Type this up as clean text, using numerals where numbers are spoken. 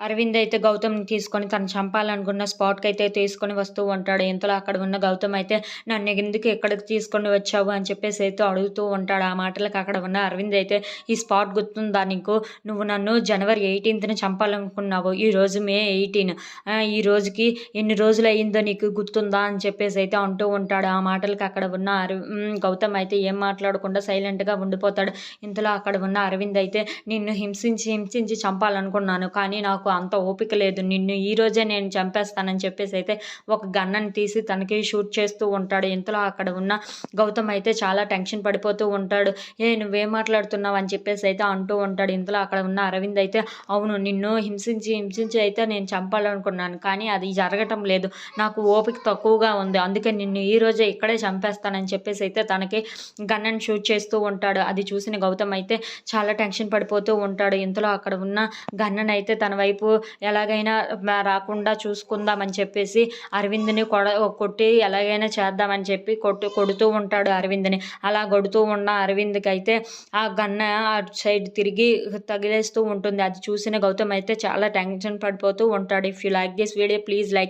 అరవింద్ అయితే గౌతమ్‌ని తీసుకొని తను చంపాలనుకున్న స్పాట్‌కైతే తీసుకొని వస్తూ ఉంటాడు. ఇంతలో అక్కడ ఉన్న గౌతమ్ అయితే నన్నెందుకు ఇక్కడికి తీసుకొని వచ్చావు అని చెప్పేసి అయితే అడుగుతూ ఉంటాడు. ఆ మాటలకి అక్కడ ఉన్న అరవింద్ అయితే ఈ స్పాట్ గుర్తుందా నీకు? నువ్వు నన్ను జనవరి 18న చంపాలనుకున్నావు. ఈరోజు మే 18. ఈ రోజుకి ఎన్ని రోజులయ్యిందో నీకు గుర్తుందా? అని చెప్పేసి అయితే అంటూ ఉంటాడు. ఆ మాటలకి అక్కడ ఉన్న గౌతమ్ అయితే ఏం మాట్లాడకుండా సైలెంట్‌గా ఉండిపోతాడు. ఇంతలో అక్కడ ఉన్న అరవింద్ అయితే నిన్ను హింసించి చంపాలనుకున్నాను. కానీ నాకు అంత ఓపిక లేదు. నిన్ను ఈరోజే నేను చంపేస్తానని చెప్పేసి అయితే ఒక గన్‌ని తీసి తనకి షూట్ చేస్తూ ఉంటాడు. ఇంతలో అక్కడ ఉన్న గౌతమ్ అయితే చాలా టెన్షన్ పడిపోతూ ఉంటాడు. నువ్వేం మాట్లాడుతున్నావు అని చెప్పేసి అయితే అంటూ ఉంటాడు. ఇంతలో అక్కడ ఉన్న అరవింద్ అయితే అవును నిన్ను హింసించి అయితే నేను చంపాలనుకున్నాను. కానీ అది జరగటం లేదు. నాకు ఓపిక తక్కువగా ఉంది. అందుకే నిన్ను ఈరోజే ఇక్కడే చంపేస్తానని చెప్పేసి అయితే తనకి గన్‌ని షూట్ చేస్తూ ఉంటాడు. అది చూసిన గౌతమ్ అయితే చాలా టెన్షన్ పడిపోతూ ఉంటాడు. ఇంతలో అక్కడ ఉన్న గన్‌ని అయితే తన వైపు ఎలాగైనా రాకుండా చూసుకుందామని చెప్పేసి అరవింద్‌ని కొట్టి ఎలాగైనా చేద్దామని చెప్పి కొడుతూ ఉంటాడు అరవింద్‌ని. అలా కొడుతూ ఉన్న అరవింద్‌కైతే ఆ గన్ అటు సైడ్ తిరిగి తగిలేస్తూ ఉంటుంది. అది చూసిన గౌతమ్ అయితే చాలా టెన్షన్ పడిపోతూ ఉంటాడు. If you like this video please like